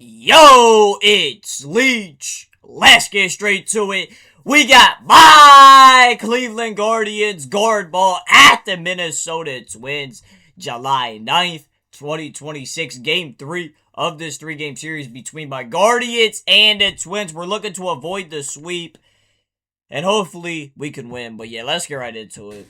Yo, it's Leech. Let's get straight to it. We got my Cleveland Guardians guard ball at the Minnesota Twins, July 9th, 2026, Game 3 of this three-game series between my Guardians and the Twins. We're looking to avoid the sweep, and hopefully we can win. But yeah, let's get right into it.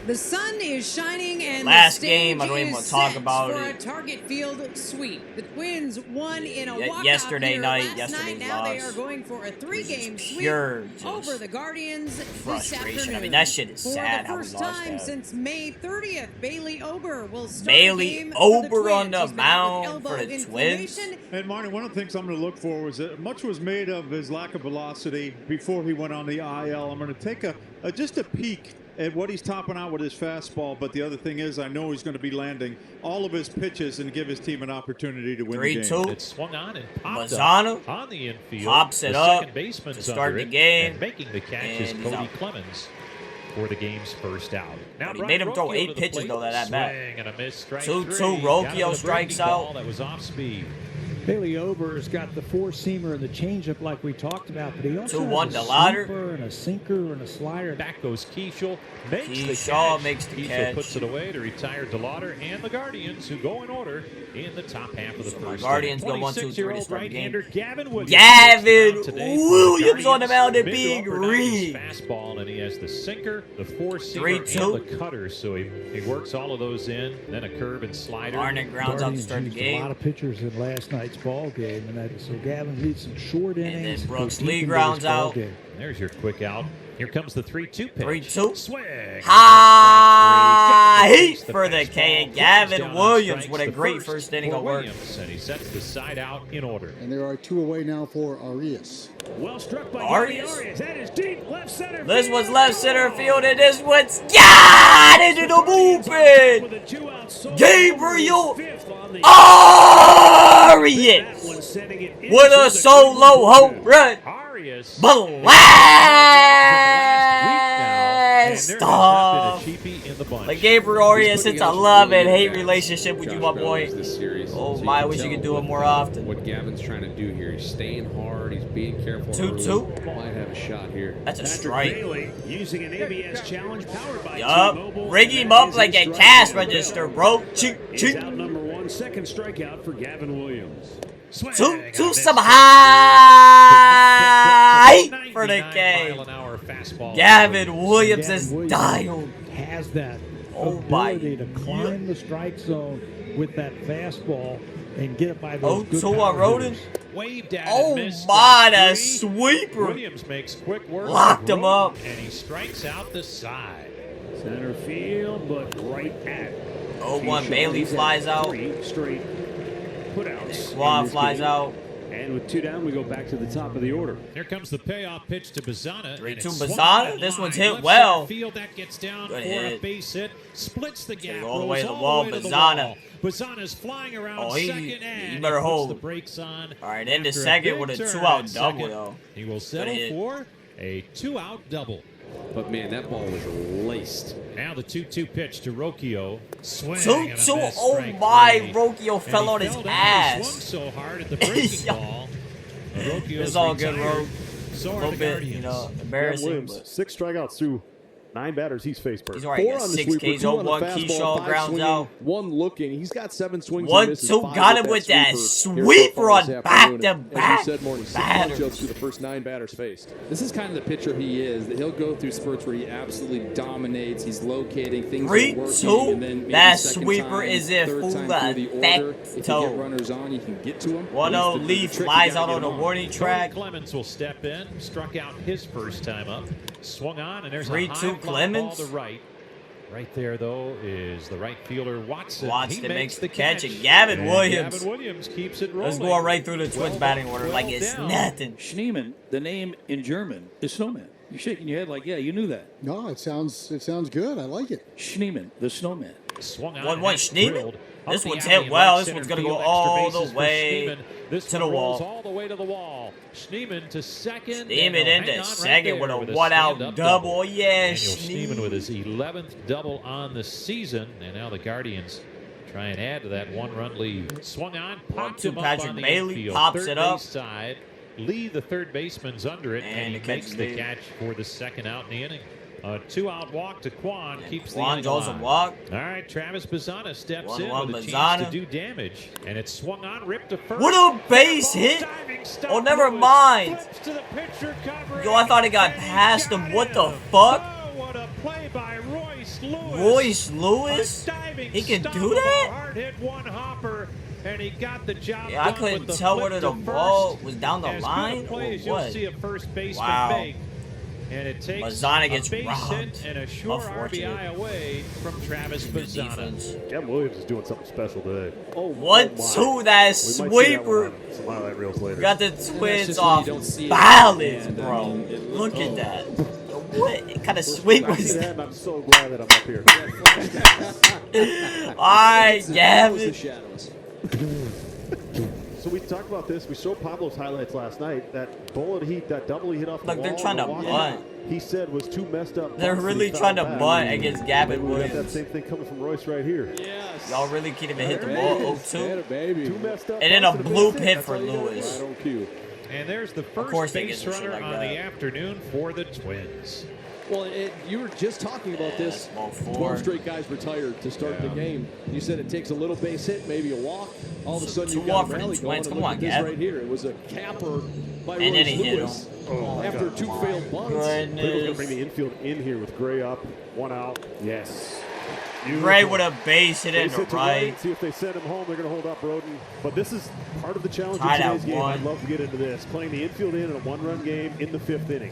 The sun is shining and last the game, I don't even want to talk about for it. A Target Field sweep. The Twins won in a walkout yesterday here night. last yesterday's night. Now loss. they are going for a three-game sweep Pure over the Guardians this frustration. afternoon. I mean, that shit is sad how we For lost the first time that. since May 30th, Bailey Ober will start Bailey the game Ober on the mound for the Twins. And Marty, one of the things I'm going to look for was that much was made of his lack of velocity before he went on the IL. I'm going to take just a peek at what he's topping out with his fastball, but the other thing is I know he's going to be landing all of his pitches and give his team an opportunity to win the game. 3-2. It swung on and popped Mazana up on the infield. pops it the up second baseman's to start under the it, game. and making the catch is And he's Cody out. Clemens for the game's first out. Now He made him throw 8 pitches though that at bat. 2-2. Rocchio strikes out. That was off speed. Bailey Ober's got the four-seamer and the changeup like we talked about, but he also 2-1 has to a Lauder. sweeper and a sinker and a slider. Back goes Keishel. Makes the Keyshaw catch. makes the Keishel catch. puts it away to retire DeLauder and the Guardians, who go in order in the top half of the So my first. Guardians go 1, 2, 3 to 26-year-old start the game. right-hander Gavin Williams. Gavin takes the mound today for the Williams on the Guardians. mound at Big Big upper 90s Rig. fastball, and he has the sinker, the four-seamer, 3-2. and the cutter. So he works all of those in. Then a curve and slider. Arnett grounds out to Guardians start the used a game. lot of pitchers in last night's ball game, and so Gavin leads some short then innings. Brooks go deep Lee into grounds this ball out. game. There's your quick out. Here comes the 3-2 pitch. 3-2. Swing. High Strike three. heat The for the fastball. K. Flips Gavin down on Williams strikes. with a The great first inning for of work. Williams, and he sets the side out in order. And there are two away now for Arias. Well struck by Arias. Arias. That is deep left center. This one's left center field, and this one's got into the bullpen. With a 2-out solo. Gabriel Fifth on the Arias That one sending it into with a the solo home run. Arias. Blast off. Like Gabriel Arias, it's a love and hate relationship with you, my boy. Oh my, I wish you could do it more often. What Gavin's trying to do here, he's staying hard, he's being careful. 2-2. Might have a shot here. That's a Patrick strike. Bailey using an ABS challenge powered by Yup. T-Mobile. Rig And him that up is like a strike cash for register, Bailey. bro. Cheek, He's cheek. out number one. Second strikeout for Gavin Williams. Swing Two on this some pitch. high for the 99 K. mile an hour fastball. Gavin Williams Gavin is Williams dialed. has that Oh my ability to climb the strike zone with that fastball and get it by those good 0-2 on power Roden. hitters. Waved at Oh and missed. my, Strike that three. sweeper. Williams makes quick work. Locked of him Roden, up. and he strikes out the side. Center field, but right at. 0-1, Keyshaw, Bailey he's at flies out. 3 straight putouts. Quad in this flies game. out. And with 2 down, we go back to the top of the order. Here comes the payoff pitch to Bazana. 3-2 Bazana. This one's hit well. Field that gets down Good for a hit. base hit. Splits the gap. all the way to the rolls wall. all the way to the Bazana. wall. Bazana's flying around Oh, he second and better he puts hold. the brakes on. All right, into after a second big with a turn 2-out at double, second. though. He will settle hit. for a 2-out double. But man, that ball was laced. Now the 2-2 pitch to Rocchio. Swing. and a 2-2. miss, Oh strike my, three. Rocchio And fell he on his fell down. He ass. swung so hard at the breaking Yeah. ball. Rocchio's It's all good, retired. Ro. So A are little the bit, Guardians. you know, embarrassing, Williams, but 6 strikeouts through 9 batters he's faced. he's already got 6 Ks. 0-1, Keyshaw grounds out. 1 looking. He's got 7 swings. 1-2, got him with that sweeper on back-to-back As you said, Morning, 6 batters. punch-ups through the first 9 batters faced. This is kind of the pitcher he is, that he'll go through spurts where he absolutely dominates, he's locating, things are 3-2, working, and then maybe that second sweeper time, is in third full time through the order, if you effecto. get runners on, you can get to him. 1-0, Lee flies out on the warning Cody track. Clemens will step in, struck out his first time up, swung on, and there's a 3-2 high fly Clemens. ball to right. Right there, though, is the right fielder Watson. Watson He makes the catch, and Gavin Williams. Gavin Williams keeps it rolling. Let's go right through the Twins batting order like it's down. nothing. Schneemann, the name in German is snowman. You're shaking your head like, yeah, you knew that. No, it sounds good. I like it. Schneemann, the snowman. Swung on 1-1 and Schneemann. drilled up This the one's alley hit in well. right This center one's going to field. go Extra all bases the for way Schneemann. This to the one rolls wall. all the way to the wall. Schneemann to second. Schneemann and he'll hang into on right second there with a one-out stand-up double. Yeah, Daniel Schneemann with his 11th double on the season. And now the Guardians Try and add to that one-run lead. Swung on, popped 1-2 him up Patrick on the Bailey infield. pops Third it up. base side. Lee, the third baseman's under it, And and he the makes catch the made. catch for the second out in the inning. A 2-out walk to Quan keeps the Quan inning draws a alive. walk. All right, Travis Bazzana steps 1-1 in with a chance Bazzana. to do damage, and it's swung on, ripped to first. What a base hit! Oh, never mind. Yo, I thought it got past him. What the fuck? What a play by Royce Lewis. Royce Lewis? He can do that? Hard hit one hopper, and he got the job Yeah, I done with couldn't the tell flip whether to the ball first. was down the As good a line play or as you'll what. see a first baseman Wow. make. And it takes Bazzana a gets base robbed. hit and a sure Unfortunate. RBI away from Travis Good Bazzana. defense. Gavin Williams is doing something special today. One, my. two, that We might see that sweeper. one on some highlight reels later. Got the that's Twins just when off you don't see it. balance, And, bro. it Look looked- at that. Yo, what kind of sweep I was see that, that? and I'm so glad that I'm up here. Alright, That was the Gavin. shadows. So we talked about this. We showed Pablo's highlights last night. That bullet heat, that double he hit off the Look, wall. they're trying the to walk, bunt. He said was too messed up. They're bunts that really he trying to fouled back. bunt against Gavin Maybe we got that Williams. same thing coming from Royce right here. Yes. Y'all really can't even hit the ball. Atta 0-2. baby. Too messed up. And then a bunts blue base hit. pit That's for how you do it. Lewis. Right on cue. And there's the course first they get base some shit runner like on that. the afternoon for the Twins. Well, you were just talking about this. that's ball 4. 12 straight guys retired to start the game. You said it takes a little base hit, maybe a walk. All of a sudden, you Two got walk a for the rally going. Twins. And Come look on, at this Gav. right here. It was a capper by And then Royce he hit Lewis Oh, after God. two failed bunts. Cleveland's going to Goodness. bring the infield in here with Gray up, one out. Yes. Gray with a base hit in Base the hit to right. See if they send him home. They're going to hold up Roden. But this is part of the challenge Tied in at today's game. one. I'd love to get into this. Playing the infield in a one-run game in the 5th inning.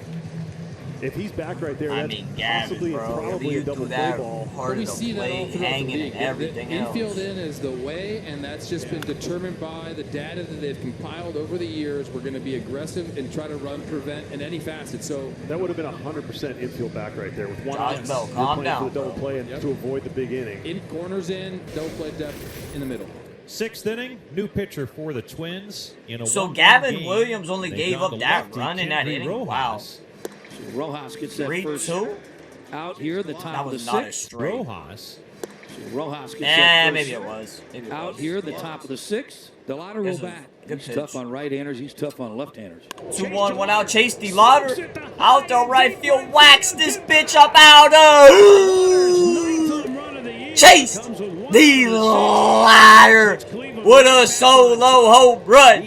If he's back right there, I that's mean, Gavin, possibly bro. probably You a double do play that ball. part we of the see that all play, throughout the hanging league. and everything else. Infield in is the way, and that's just been determined by the data that they've compiled over the years. We're going to be aggressive and try to run, prevent in any facet. So That would have been 100% infield back right there with one Josh out. Bell, You're calm playing down, for the double bro. play and Yep. to avoid the big inning. in corners in, double play depth in the middle. Sixth inning, new pitcher for the Twins. In a So one-run Gavin game, Williams only they gave gone up to that lefty run in that Kendry inning? Wow. Rojas. Rojas gets that first 3-2? out here, the top That of the was not a sixth. straight. Rojas. Rojas gets that first Maybe it was. Maybe it out was. here, the top of the sixth. The lateral Guess it back. was good He's pitch. tough on right-handers. He's tough on left-handers. 2-1, 1 out. Chase the Lauder. Out the right field. Wax this bitch up out of. Chase the Lauder with a solo home run.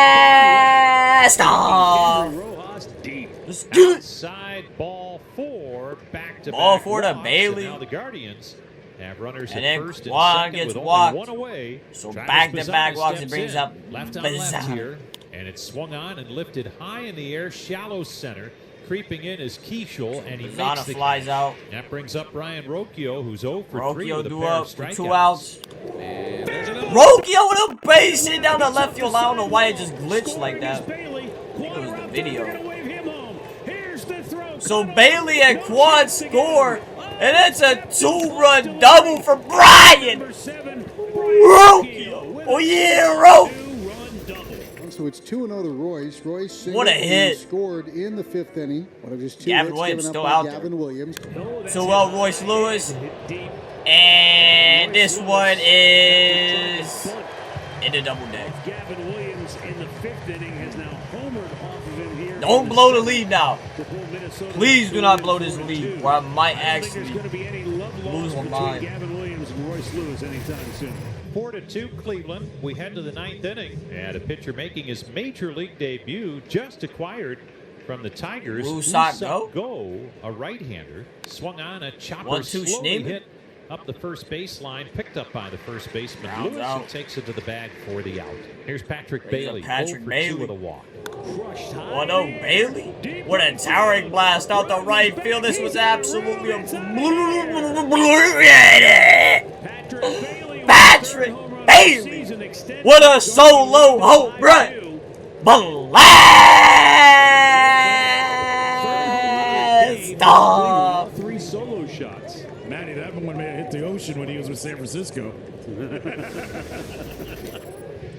Blast off. Rojas deep. Let's do it. Outside ball 4, back to Ball back 4 to walks, Bailey. And now the Guardians have runners And at then first and Quan second gets with only walked. one away. So Travis back-to-back Bazzana walks, it steps brings in. up left on left Bazzana. here, and it's swung on and lifted high in the air, shallow center. Creeping in is Keishel, and he Bazzana makes the flies catch. out. That brings up Brian Rocchio, who's 0 for 3 Rocchio with a do pair up of for strikeouts. 2 outs. Rocchio with a base hit down the left field. I don't know why it just glitched like that. I think it was the video. So Bailey and Quan score, and it's a 2-run double for Brian Rocchio. Oh yeah, Rocchio. So it's 2-0 to Royce. Royce singled What a and hit. scored in the 5th inning. One of his 2 Gavin hits Williams given up still by out there. Gavin Williams. So Royce Lewis, and this one is in the double deck. Gavin Williams in the 5th inning has now homered off of him here. Don't blow the lead now. To pull Minnesota Please do not blow this 4-2. lead, or I might I don't think there's actually going to be any love lose lost my between mind. Gavin Williams and Royce Lewis anytime soon. 4-2 Cleveland. We head to the 9th inning, and a pitcher making his major league debut, just acquired from the Tigers. Usopp Go, a right-hander, swung on a chopper, 1-2 slowly Schneemann. hit up the first baseline, picked up by the first baseman Rounds Lewis, out. and takes it to the bag for the out. Here's Patrick Here's a Bailey, Patrick 0 for 2 Bailey. with a walk. Oh no, Bailey with a towering blast out the right field. This was absolutely a Patrick Bailey with a solo home run. Blast off. 3 solo shots. Matty, that one may have hit the ocean when he was with San Francisco.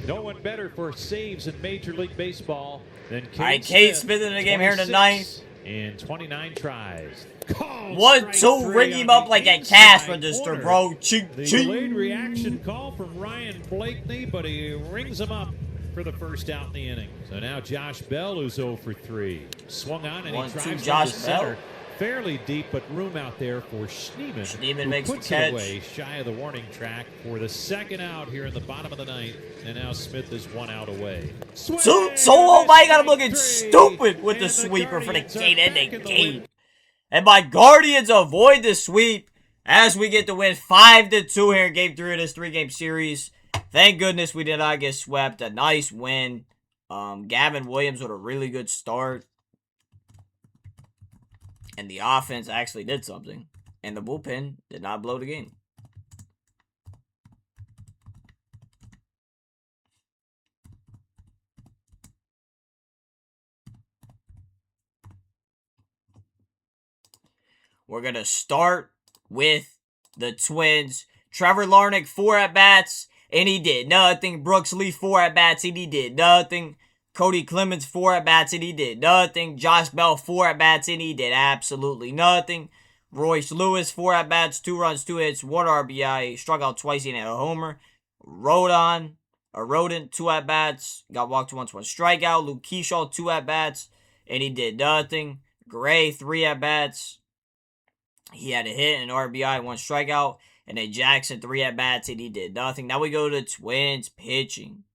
No one better for saves in Major League Baseball than Cade All right, Cade Smith. Smith in the game here in the 26, ninth. in 29 tries. 1-2, ring him up like a cash register, bro. Ching, The ching. delayed reaction call from Ryan Blakeney, but he rings him up for the first out in the inning. So now Josh Bell, who's 0 for 3. Swung on and he 1-2 drives Josh to center. Bell. Fairly deep, but room out there for Schneemann. Schneemann who makes the puts catch. it away shy of the warning track for the second out here in the bottom of the ninth. And now Smith is 1 out away. Oh my God, I'm looking stupid with the sweeper for the gate ending game. And my Guardians avoid the sweep as we get the win 5-2 here in Game 3 of this 3-game series. Thank goodness we did not get swept. A nice win. Gavin Williams with a really good start. And the offense actually did something. And the bullpen did not blow the game. We're going to start with the Twins. Trevor Larnach, 4 at-bats, and he did nothing. Brooks Lee, 4 at-bats, and he did nothing. Cody Clemens, 4 at-bats, and he did nothing. Josh Bell, 4 at-bats, and he did absolutely nothing. Royce Lewis, 4 at-bats, 2 runs, 2 hits, 1 RBI. Struck out twice, and had a homer. Rodon, 2 at-bats. Got walked once, 1 strikeout. Luke Keyshaw, 2 at-bats, and he did nothing. Gray, 3 at-bats. He had a hit, an RBI, 1 strikeout. And then Jackson, 3 at-bats, and he did nothing. Now we go to the Twins pitching.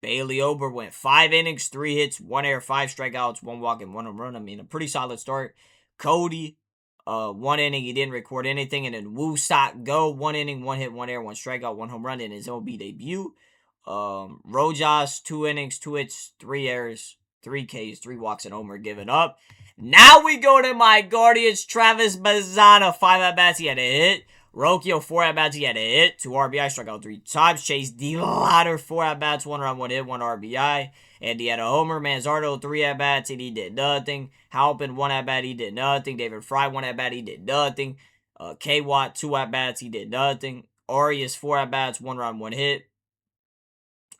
Bailey Ober went 5 innings, 3 hits, 1 error, 5 strikeouts, 1 walk, and 1 home run. I mean, a pretty solid start. Cody, 1 inning, he didn't record anything. And then Woo Sock Go, 1 inning, 1 hit, 1 error, 1 strikeout, 1 home run in his OB debut. Rojas, 2 innings, 2 hits, 3 errors, 3 Ks, 3 walks, and homer given up. Now we go to my Guardians. Travis Bazzana, 5 at-bats, he had a hit. Rocchio, 4 at-bats, he had a hit. 2 RBI, struck out 3 times. Chase DeLauder, 4 at-bats, 1 run, 1 hit, 1 RBI. And he had a homer. Manzardo, 3 at-bats, and he did nothing. Halpin, 1 at-bat, he did nothing. David Fry, 1 at-bat, he did nothing. K-Watt, 2 at-bats, he did nothing. Arias, 4 at-bats, 1 run, 1 hit.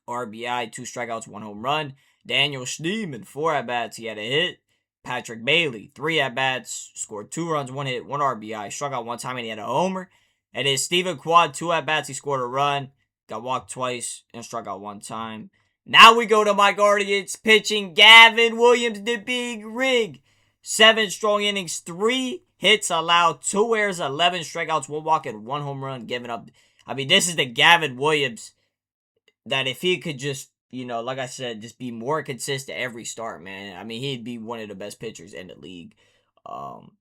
RBI, 2 strikeouts, 1 home run. Daniel Schneemann, 4 at-bats, he had a hit. Patrick Bailey, 3 at-bats, scored 2 runs, 1 hit, 1 RBI. Struck out 1 time, and he had a homer. And then Steven Quad, 2 at-bats, he scored a run. Got walked twice and struck out 1 time. Now we go to my Guardians pitching. Gavin Williams, the big rig. 7 strong innings, 3 hits allowed, 2 errors, 11 strikeouts, 1 walk, and 1 home run given up. I mean, this is the Gavin Williams that if he could just, you know, like I said, just be more consistent every start, man. I mean, he'd be one of the best pitchers in the league. And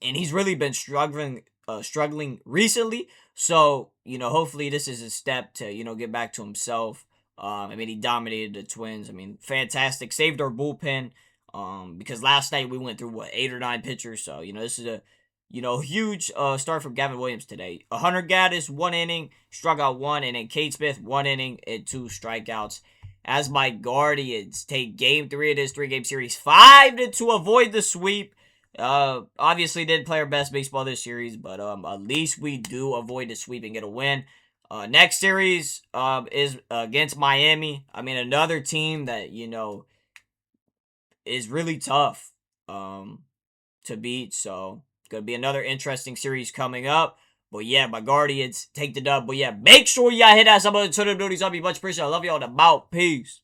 he's really been struggling recently. So, you know, hopefully this is a step to, you know, get back to himself. I mean, he dominated the Twins. I mean, fantastic. Saved our bullpen. Because last night we went through, 8 or 9 pitchers. So, you know, this is a, you know, huge start from Gavin Williams today. Hunter Gaddis, 1 inning, struck out 1. And then Cade Smith, 1 inning and 2 strikeouts. As my Guardians take Game 3 of this 3-game series, 5-2, avoid the sweep. Obviously didn't play our best baseball this series, but at least we do avoid the sweep and get a win. Next series is against Miami. I mean, another team that, you know, is really tough to beat. So it's going to be another interesting series coming up. But yeah, my Guardians take the dub. But yeah, make sure y'all hit that sub button, turn the notifications on. Be much appreciated. I love y'all. About peace.